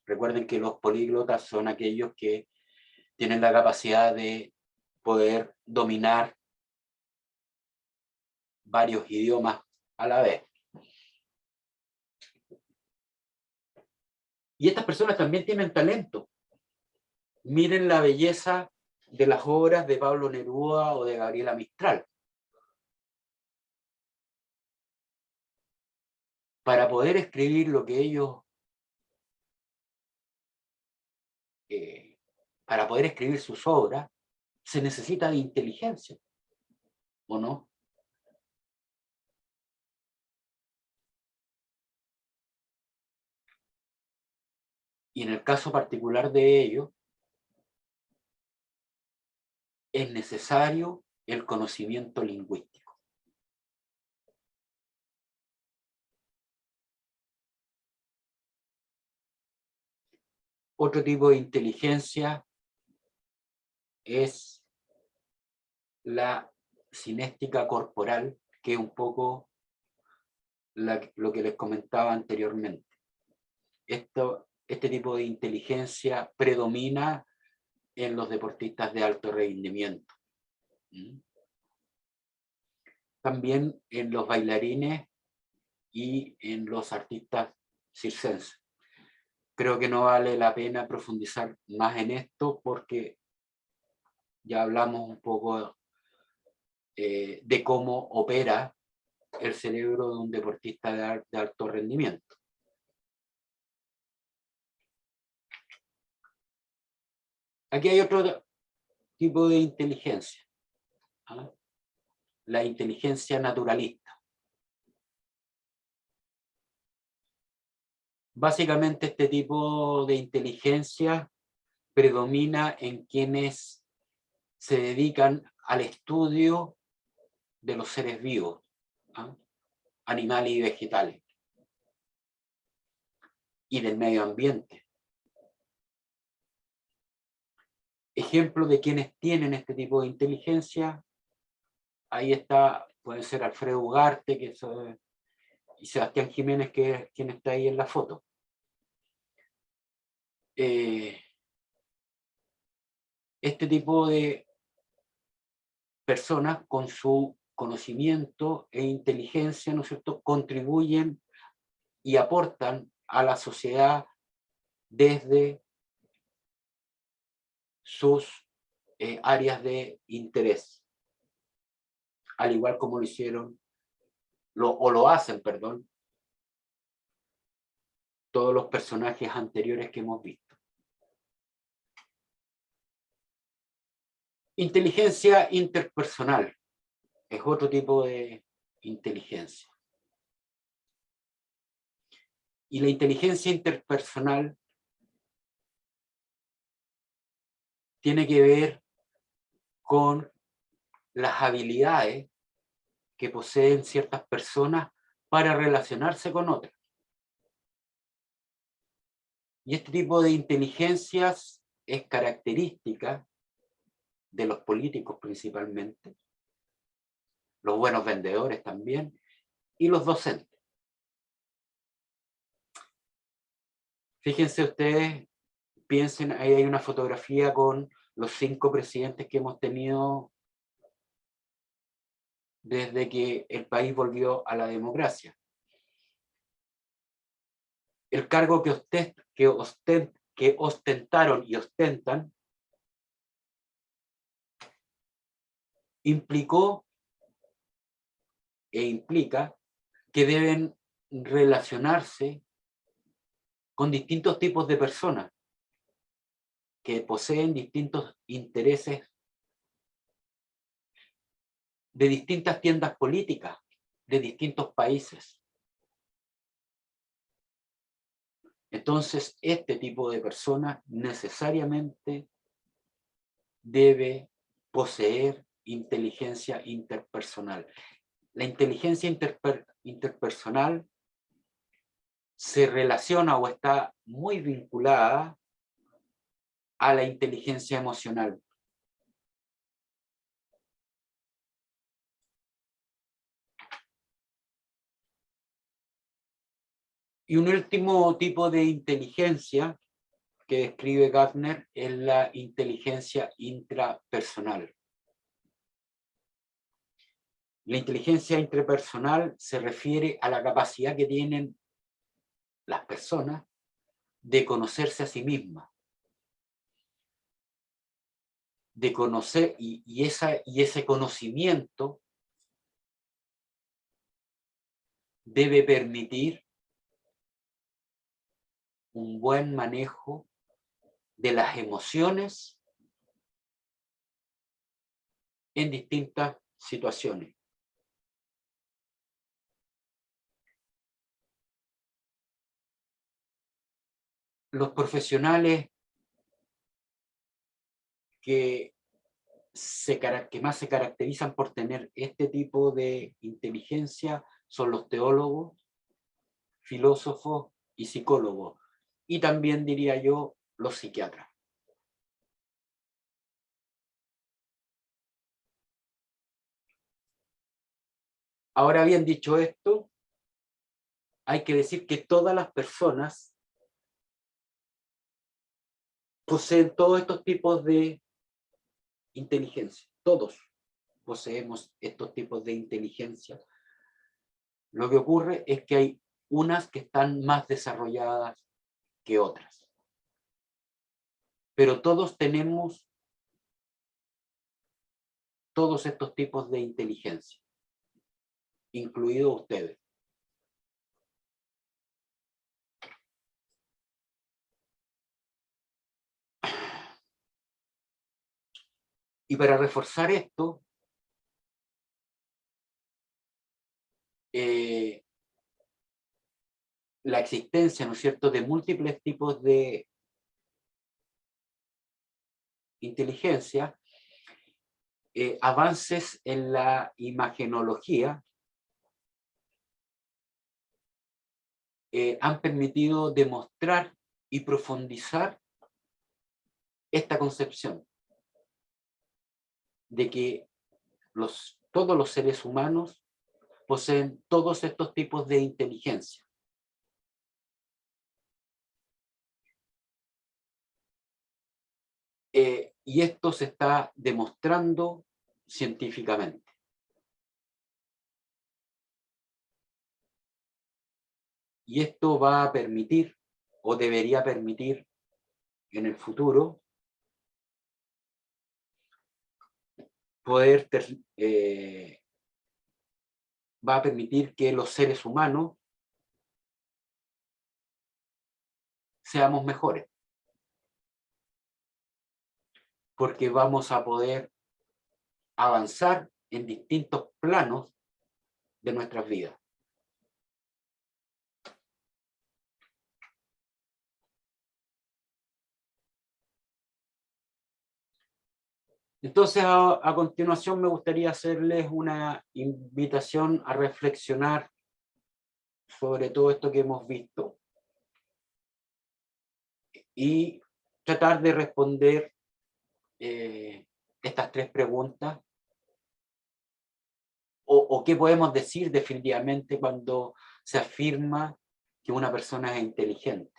Recuerden que los políglotas son aquellos que tienen la capacidad de poder dominar varios idiomas a la vez. Y estas personas también tienen talento. Miren la belleza de las obras de Pablo Neruda o de Gabriela Mistral. Para poder escribir lo que ellos... para poder escribir sus obras, se necesita de inteligencia, ¿o no? Y en el caso particular de ellos, es necesario el conocimiento lingüístico. Otro tipo de inteligencia es la cinéstica corporal, que es un poco lo que les comentaba anteriormente. Este tipo de inteligencia predomina en los deportistas de alto rendimiento. También en los bailarines y en los artistas circenses. Creo que no vale la pena profundizar más en esto porque ya hablamos un poco de cómo opera el cerebro de un deportista de alto rendimiento. Aquí hay otro tipo de inteligencia, ¿ah? La inteligencia naturalista. Básicamente este tipo de inteligencia predomina en quienes se dedican al estudio de los seres vivos, ¿ah? Animales y vegetales, y del medio ambiente. Ejemplo de quienes tienen este tipo de inteligencia, ahí está, puede ser Alfredo Ugarte, y Sebastián Jiménez, que es quien está ahí en la foto. Este tipo de personas con su conocimiento e inteligencia, ¿no es cierto?, contribuyen y aportan a la sociedad desde sus áreas de interés, al igual como lo hicieron, o lo hacen, perdón, todos los personajes anteriores que hemos visto. Inteligencia interpersonal es otro tipo de inteligencia. Y la inteligencia interpersonal tiene que ver con las habilidades que poseen ciertas personas para relacionarse con otras. Y este tipo de inteligencias es característica de los políticos principalmente, los buenos vendedores también, y los docentes. Fíjense ustedes, piensen, ahí hay una fotografía con los 5 presidentes que hemos tenido desde que el país volvió a la democracia. El cargo que ostentaron y ostentan implicó e implica que deben relacionarse con distintos tipos de personas que poseen distintos intereses de distintas tiendas políticas, de distintos países. Entonces, este tipo de persona necesariamente debe poseer inteligencia interpersonal. La inteligencia interpersonal se relaciona o está muy vinculada a la inteligencia emocional. Y un último tipo de inteligencia que describe Gardner es la inteligencia intrapersonal. La inteligencia intrapersonal se refiere a la capacidad que tienen las personas de conocerse a sí mismas, de conocer, y ese conocimiento debe permitir un buen manejo de las emociones en distintas situaciones. Los profesionales que más se caracterizan por tener este tipo de inteligencia son los teólogos, filósofos y psicólogos, y también diría yo los psiquiatras. Ahora bien, dicho esto, hay que decir que todas las personas poseen todos estos tipos de inteligencia. Todos poseemos estos tipos de inteligencia. Lo que ocurre es que hay unas que están más desarrolladas que otras. Pero todos tenemos todos estos tipos de inteligencia, incluidos ustedes. Y para reforzar esto, la existencia, ¿no es cierto?, de múltiples tipos de inteligencia, avances en la imagenología han permitido demostrar y profundizar esta concepción de que todos los seres humanos poseen todos estos tipos de inteligencia. Y esto se está demostrando científicamente. Y esto va a permitir, o debería permitir, en el futuro, va a permitir que los seres humanos seamos mejores. Porque vamos a poder avanzar en distintos planos de nuestras vidas. Entonces, a continuación me gustaría hacerles una invitación a reflexionar sobre todo esto que hemos visto y tratar de responder estas tres preguntas, o qué podemos decir definitivamente cuando se afirma que una persona es inteligente,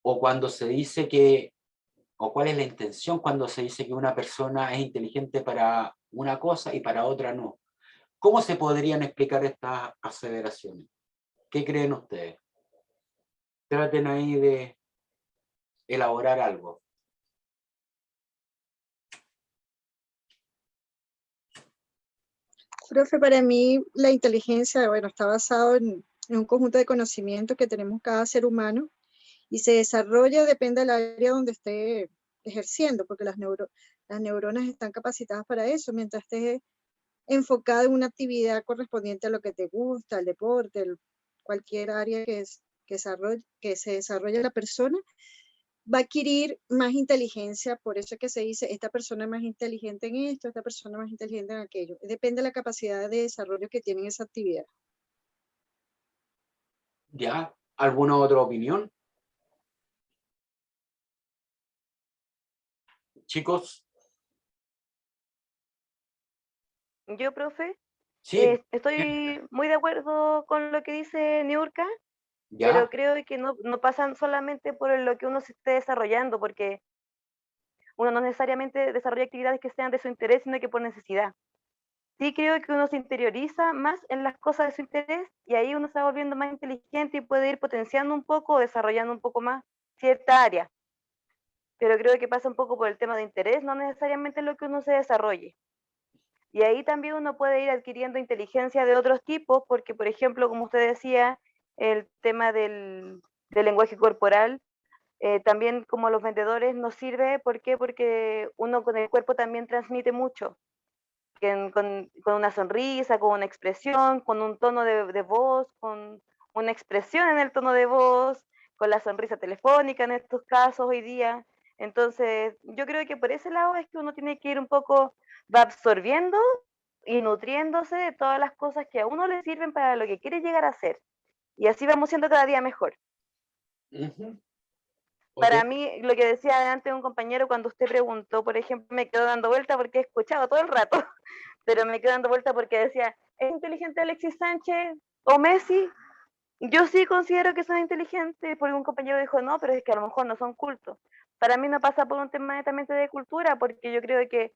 o cuando se dice que, o cuál es la intención cuando se dice que una persona es inteligente para una cosa y para otra no. ¿Cómo se podrían explicar estas aseveraciones? ¿Qué creen ustedes? Traten ahí de elaborar algo. Profe, para mí la inteligencia, bueno, está basado en un conjunto de conocimientos que tenemos cada ser humano y se desarrolla, depende del área donde esté ejerciendo, porque las neuronas están capacitadas para eso, mientras estés enfocado en una actividad correspondiente a lo que te gusta, el deporte, cualquier área que se desarrolle la persona, va a adquirir más inteligencia. Por eso es que se dice, esta persona es más inteligente en esto, esta persona es más inteligente en aquello. Depende de la capacidad de desarrollo que tiene esa actividad. ¿Ya? ¿Alguna otra opinión? Chicos. Yo, profe, Sí. estoy muy de acuerdo con lo que dice Niurka, ¿Ya? pero creo que no pasan solamente por lo que uno se esté desarrollando, porque uno no necesariamente desarrolla actividades que sean de su interés, sino que por necesidad. Sí creo que uno se interioriza más en las cosas de su interés y ahí uno se va volviendo más inteligente y puede ir potenciando un poco o desarrollando un poco más cierta área. Pero creo que pasa un poco por el tema de interés, no necesariamente lo que uno se desarrolle. Y ahí también uno puede ir adquiriendo inteligencia de otros tipos, porque por ejemplo, como usted decía, el tema del lenguaje corporal, también como los vendedores nos sirve, ¿por qué? Porque uno con el cuerpo también transmite mucho, con una sonrisa, con una expresión, con un tono de voz, con una expresión en el tono de voz, con la sonrisa telefónica en estos casos hoy día. Entonces, yo creo que por ese lado es que uno tiene que ir un poco, va absorbiendo y nutriéndose de todas las cosas que a uno le sirven para lo que quiere llegar a ser. Y así vamos siendo cada día mejor. Para mí, lo que decía antes un compañero cuando usted preguntó, por ejemplo, me quedo dando vuelta porque he escuchado todo el rato, pero me quedo dando vuelta porque decía, ¿es inteligente Alexis Sánchez o Messi? Yo sí considero que son inteligentes, porque un compañero dijo, no, pero es que a lo mejor no son cultos. Para mí no pasa por un tema netamente de cultura, porque yo creo que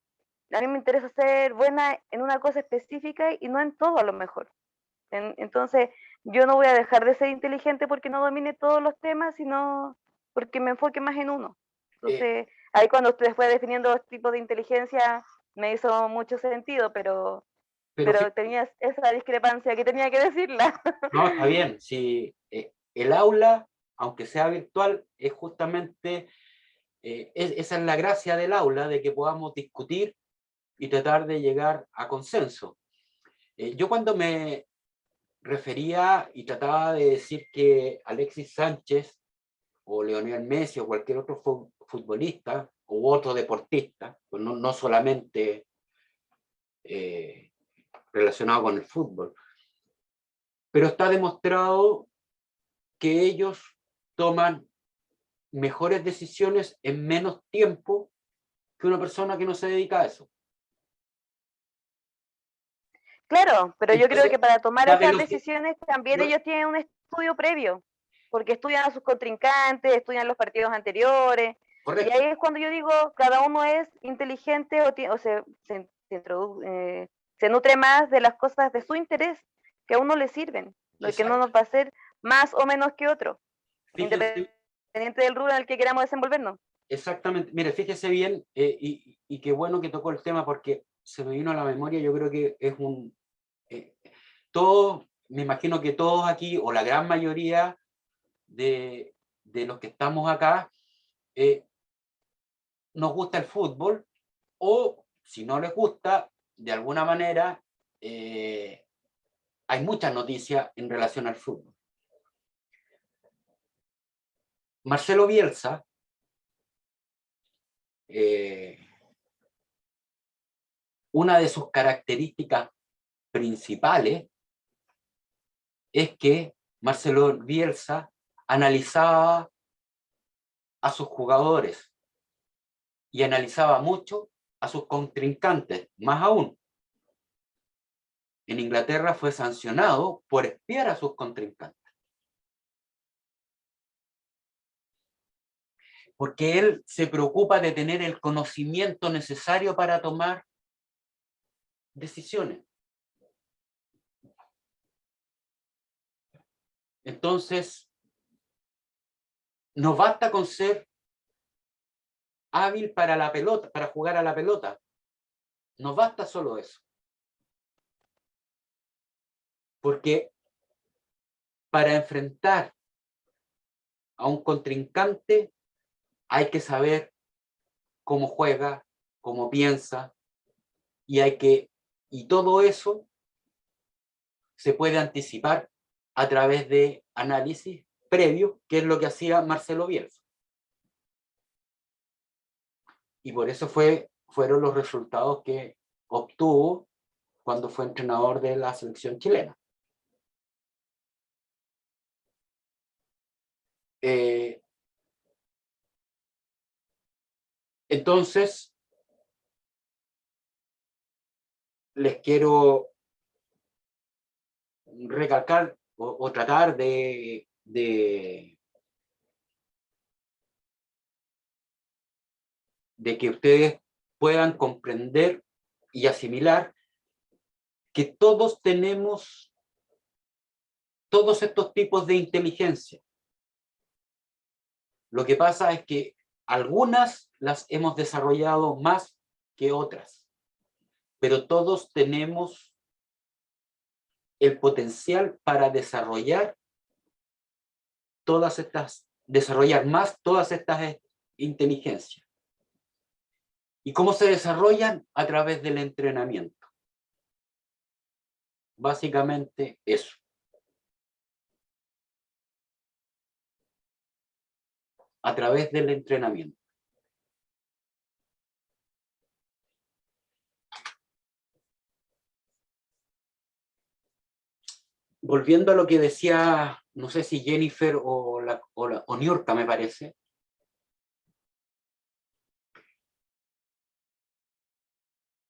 a mí me interesa ser buena en una cosa específica y no en todo a lo mejor. Entonces, yo no voy a dejar de ser inteligente porque no domine todos los temas, sino porque me enfoque más en uno. Entonces, ahí cuando usted fue definiendo los tipos de inteligencia, me hizo mucho sentido, pero tenía esa discrepancia que tenía que decirla. No, está bien. Si el aula, aunque sea virtual, es justamente, esa es la gracia del aula, de que podamos discutir y tratar de llegar a consenso. Yo cuando me refería y trataba de decir que Alexis Sánchez o Lionel Messi o cualquier otro futbolista u otro deportista, pues no solamente relacionado con el fútbol, pero está demostrado que ellos toman mejores decisiones en menos tiempo que una persona que no se dedica a eso. Claro, pero yo creo Entonces, que para tomar la esas velocidad- decisiones también no- ellos tienen un estudio previo, porque estudian a sus contrincantes, estudian los partidos anteriores, y Correcto. ahí es cuando yo digo, cada uno es inteligente o se nutre más de las cosas de su interés, que a uno le sirven, lo que no nos va a hacer más o menos que otro, Fíjense, independiente del rubro en el que queramos desenvolvernos. exactamente, mire, fíjese bien, y qué bueno que tocó el tema porque se me vino a la memoria, yo creo que es todos, me imagino que todos aquí, o la gran mayoría de los que estamos acá, nos gusta el fútbol, o si no les gusta, de alguna manera, hay muchas noticias en relación al fútbol. Marcelo Bielsa, una de sus características principales es que Marcelo Bielsa analizaba a sus jugadores y analizaba mucho a sus contrincantes, más aún. En Inglaterra fue sancionado por espiar a sus contrincantes. Porque él se preocupa de tener el conocimiento necesario para tomar decisiones. Entonces, no basta con ser hábil para la pelota, para jugar a la pelota. No basta solo eso. Porque para enfrentar a un contrincante hay que saber cómo juega, cómo piensa, y todo eso se puede anticipar a través de análisis previo, que es lo que hacía Marcelo Bielsa. Y por eso fueron los resultados que obtuvo cuando fue entrenador de la selección chilena. Entonces, les quiero recalcar o tratar de que ustedes puedan comprender y asimilar que todos tenemos todos estos tipos de inteligencia. Lo que pasa es que algunas las hemos desarrollado más que otras, pero todos tenemos el potencial para desarrollar más todas estas inteligencias. ¿Y cómo se desarrollan? A través del entrenamiento. Básicamente eso. A través del entrenamiento. Volviendo a lo que decía, no sé si Jennifer o Niurka, me parece.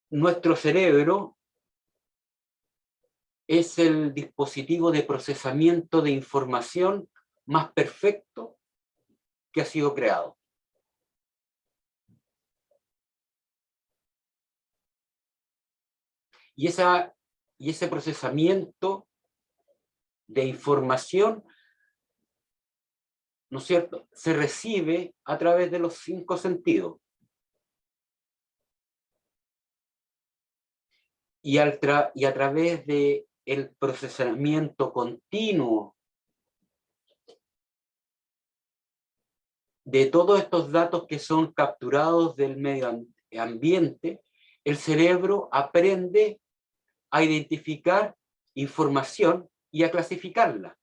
Nuestro cerebro es el dispositivo de procesamiento de información más perfecto que ha sido creado. Y ese procesamiento de información, ¿no es cierto?, se recibe a través de los 5 sentidos. Y a través del procesamiento continuo de todos estos datos que son capturados del medio ambiente, el cerebro aprende a identificar información y a clasificarla.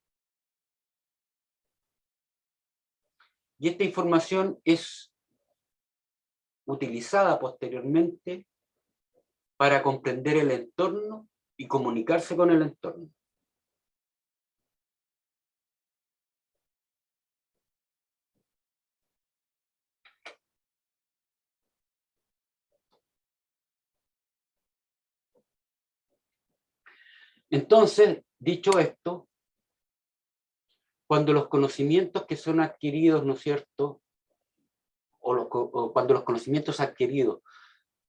Y esta información es utilizada posteriormente para comprender el entorno y comunicarse con el entorno. Entonces, dicho esto, cuando los conocimientos que son adquiridos, ¿no es cierto?, o cuando los conocimientos adquiridos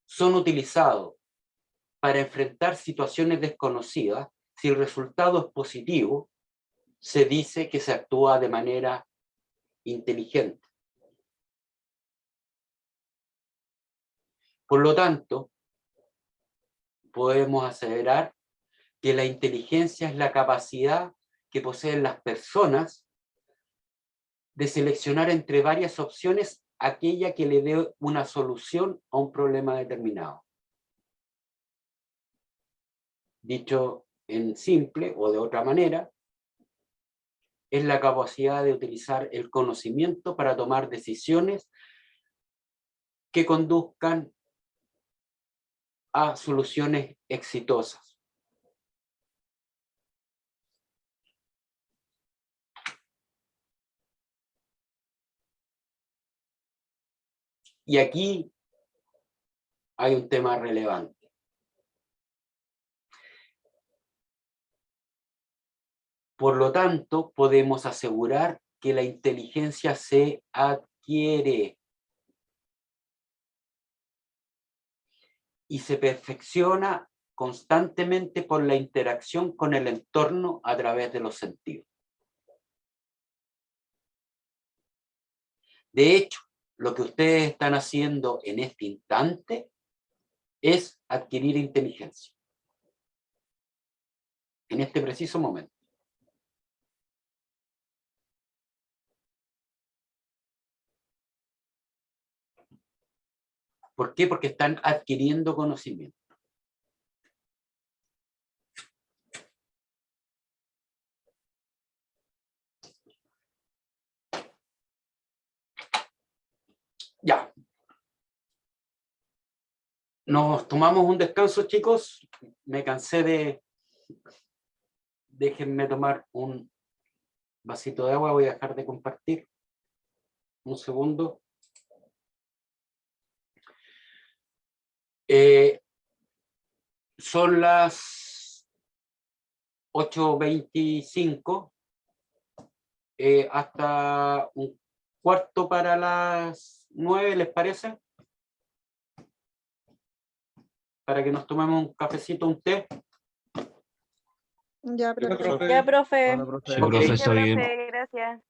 son utilizados para enfrentar situaciones desconocidas, si el resultado es positivo, se dice que se actúa de manera inteligente. Por lo tanto, podemos aseverar que la inteligencia es la capacidad que poseen las personas de seleccionar entre varias opciones aquella que le dé una solución a un problema determinado. Dicho en simple o de otra manera, es la capacidad de utilizar el conocimiento para tomar decisiones que conduzcan a soluciones exitosas. Y aquí hay un tema relevante. Por lo tanto, podemos asegurar que la inteligencia se adquiere y se perfecciona constantemente por la interacción con el entorno a través de los sentidos. De hecho, lo que ustedes están haciendo en este instante es adquirir inteligencia. En este preciso momento. ¿Por qué? Porque están adquiriendo conocimiento. Ya. Nos tomamos un descanso, chicos. Me cansé de... Déjenme tomar un vasito de agua. Voy a dejar de compartir. Un segundo. Son las 8:25. Hasta un cuarto para las 9, ¿les parece? Para que nos tomemos un cafecito, un té. Ya, profesor. Ya, profe. Hola, profe. Sí, profe, Ya, está bien. profe, gracias.